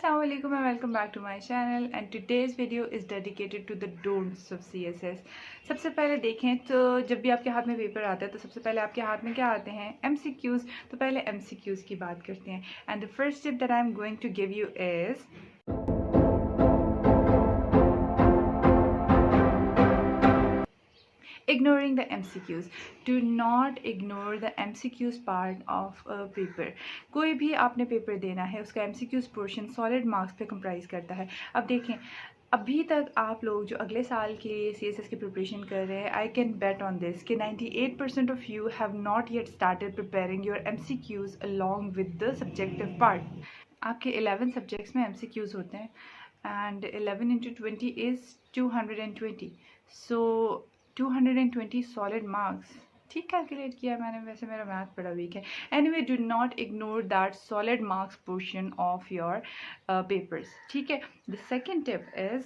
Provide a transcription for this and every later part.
Assalamualaikum and welcome back to my channel and today's video is dedicated to the don'ts of CSS। सबसे पहले देखें तो जब भी आपके हाथ में पेपर आता है तो सबसे पहले आपके हाथ में क्या आते हैं MCQs। तो पहले MCQs की बात करते हैं and the first tip that I am going to give you is ignoring the MCQs. Do not ignore the MCQs part of a paper। कोई भी आपने पेपर देना है उसका MCQs पोर्शन सॉलिड मार्क्स पे कंप्राइज करता है। अब देखें अभी तक आप लोग जो अगले साल के लिए CSS की प्रिपरेशन कर रहे हैं, I can bet on this कि 98% of you have not yet started preparing your MCQs along with the subjective part. आपके 11 सब्जेक्ट्स में MCQs होते हैं and 11 into 20 is 220। So 220 solid marks, ठीक कैलकुलेट किया मैंने, वैसे मेरा मैथ बड़ा वीक है। Anyway, do not ignore that solid marks portion of your papers, ठीक है। The second tip is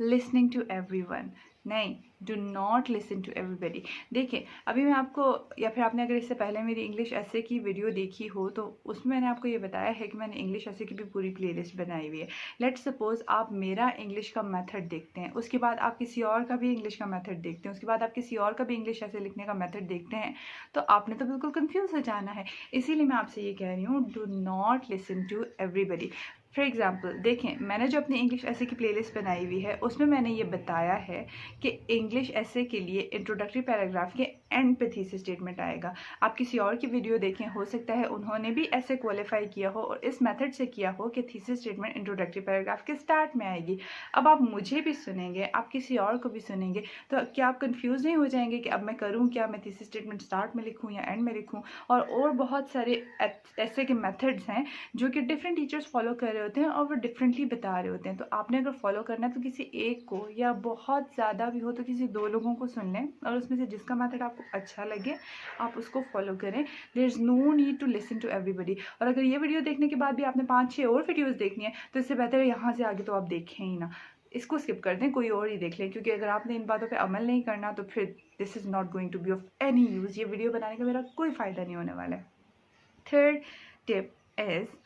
listening to everyone. नहीं, do not listen to everybody. देखिए अभी मैं आपको, या फिर आपने अगर इससे पहले मेरी इंग्लिश ऐसे की वीडियो देखी हो तो उसमें मैंने आपको ये बताया है कि मैंने इंग्लिश ऐसे की भी पूरी प्लेलिस्ट बनाई हुई है। लेट्स सपोज आप मेरा इंग्लिश का मेथड देखते हैं, उसके बाद आप किसी और का भी इंग्लिश का मेथड देखते हैं, उसके बाद आप किसी और का भी इंग्लिश ऐसे लिखने का मेथड देखते हैं, तो आपने तो बिल्कुल कन्फ्यूज हो जाना है। इसीलिए मैं आपसे ये कह रही हूँ, do not listen to everybody. For example देखें, मैंने जो अपनी इंग्लिश ऐसे की प्लेलिस्ट बनाई हुई है उसमें मैंने ये बताया है कि इंग्लिश ऐसे के लिए इंट्रोडक्टरी पैराग्राफ के एंड पे थीसिस स्टेटमेंट आएगा। आप किसी और की वीडियो देखें, हो सकता है उन्होंने भी ऐसे क्वालिफाई किया हो और इस मेथड से किया हो कि थीसिस स्टेटमेंट इंट्रोडक्टरी पैराग्राफ के स्टार्ट में आएगी। अब आप मुझे भी सुनेंगे, आप किसी और को भी सुनेंगे, तो क्या आप कंफ्यूज नहीं हो जाएंगे कि अब मैं करूँ क्या, मैं थीसिस स्टेटमेंट स्टार्ट में लिखूँ या एंड में लिखूँ। और बहुत सारे ऐसे के मेथड्स हैं जो कि डिफरेंट टीचर्स फॉलो कर रहे होते हैं और वो डिफरेंटली बता रहे होते हैं। तो आपने अगर फॉलो करना है तो किसी एक को, या बहुत ज़्यादा भी हो तो किसी 2 लोगों को सुन लें और उसमें से जिसका मेथड आपको अच्छा लगे आप उसको फॉलो करें। There is no need to listen to everybody. और अगर ये वीडियो देखने के बाद भी आपने 5-6 और वीडियोज़ देखनी है तो इससे बेहतर है यहाँ से आगे तो आप देखें ही ना, इसको स्किप कर दें, कोई और ही देख लें, क्योंकि अगर आपने इन बातों पे अमल नहीं करना तो फिर this is not going to be of any use. ये वीडियो बनाने का मेरा कोई फ़ायदा नहीं होने वाला है। Third tip is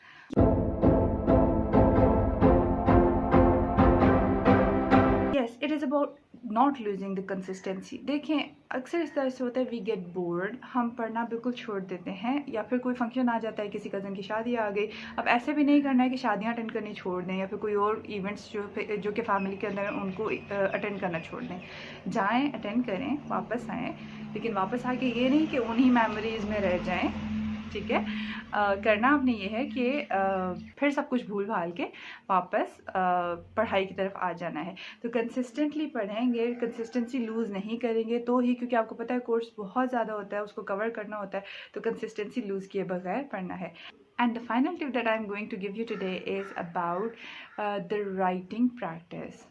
yes, it is about not losing the consistency। देखें अक्सर इस तरह से होता है, वी गेट बोर्ड, हम पढ़ना बिल्कुल छोड़ देते हैं, या फिर कोई फंक्शन आ जाता है, किसी कज़न की शादी आ गई। अब ऐसे भी नहीं करना है कि शादियां अटेंड करनी छोड़ दें या फिर कोई और इवेंट्स जो कि फैमिली के अंदर उनको अटेंड करना छोड़ दें। जाएँ, अटेंड करें, वापस आएँ, लेकिन वापस आके ये नहीं कि उन्हीं मेमोरीज़ में रह जाएँ, ठीक है। करना आपने ये है कि फिर सब कुछ भूल भाल के वापस पढ़ाई की तरफ आ जाना है। तो कंसिस्टेंटली पढ़ेंगे, कंसिस्टेंसी लूज़ नहीं करेंगे तो ही, क्योंकि आपको पता है कोर्स बहुत ज़्यादा होता है, उसको कवर करना होता है, तो कंसिस्टेंसी लूज़ किए बगैर पढ़ना है। And the final tip that I am going to give you today is about the writing practice.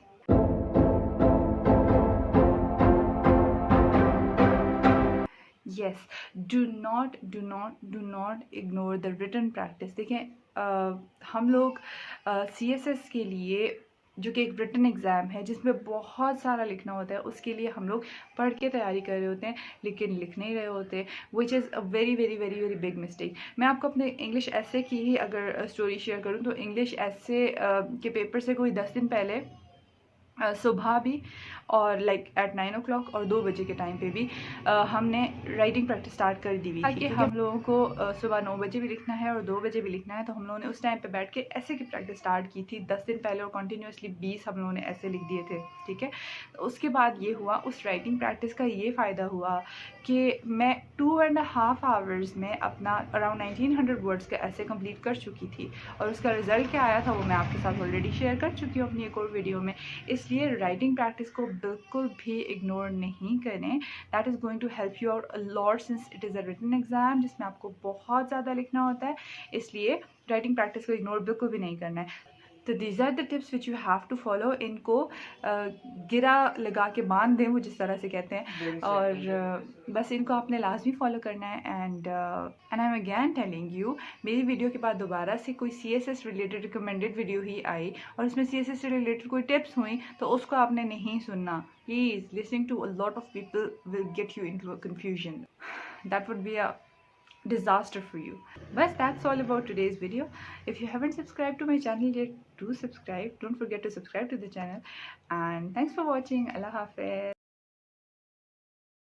Yes, do not ignore the written practice। देखें हम लोग CSS के लिए, जो कि एक रिटन एग्ज़ाम है जिसमें बहुत सारा लिखना होता है, उसके लिए हम लोग पढ़ के तैयारी कर रहे होते हैं लेकिन लिख नहीं रहे होते, which is a very very very very big mistake. मैं आपको अपने इंग्लिश ऐसे की ही अगर स्टोरी शेयर करूँ तो इंग्लिश ऐसे के पेपर से कोई 10 दिन पहले सुबह भी और लाइक एट 9 o'clock और 2 बजे के टाइम पे भी हमने राइटिंग प्रैक्टिस स्टार्ट कर दी हुई थी, ताकि हम लोगों को सुबह 9 बजे भी लिखना है और 2 बजे भी लिखना है। तो हम लोगों ने उस टाइम पे बैठ के ऐसे की प्रैक्टिस स्टार्ट की थी 10 दिन पहले और कंटिन्यूसली 20 हम लोगों ने ऐसे लिख दिए थे, ठीक है। तो उसके बाद ये हुआ, उस राइटिंग प्रैक्टिस का ये फ़ायदा हुआ कि मैं 2.5 आवर्स में अपना अराउंड 1900 वर्ड्स का ऐसे कंप्लीट कर चुकी थी, और उसका रिजल्ट क्या आया था वो मैं आपके साथ ऑलरेडी शेयर कर चुकी हूँ अपनी एक और वीडियो में। इसलिए राइटिंग प्रैक्टिस को बिल्कुल भी इग्नोर नहीं करें। That is going to help you out a lot since it is a written exam जिसमें आपको बहुत ज़्यादा लिखना होता है, इसलिए राइटिंग प्रैक्टिस को इग्नोर बिल्कुल भी नहीं करना है। तो these are the tips which you have to follow. इनको गिरा लगा के बांध दें, वो जिस तरह से कहते हैं, और बस इनको आपने लाजमी फॉलो करना है। And I am again telling you, मेरी वीडियो के बाद दोबारा से कोई CSS रिलेटेड रिकमेंडेड वीडियो ही आई और उसमें CSS से रिलेटेड कोई टिप्स हुई तो उसको आपने नहीं सुनना। Please, listening to a lot of people will get you into a confusion. That would be a disaster for you. But that's all about today's video. If you haven't subscribed to my channel yet, do subscribe. Don't forget to subscribe to the channel. And thanks for watching. Allah Hafiz.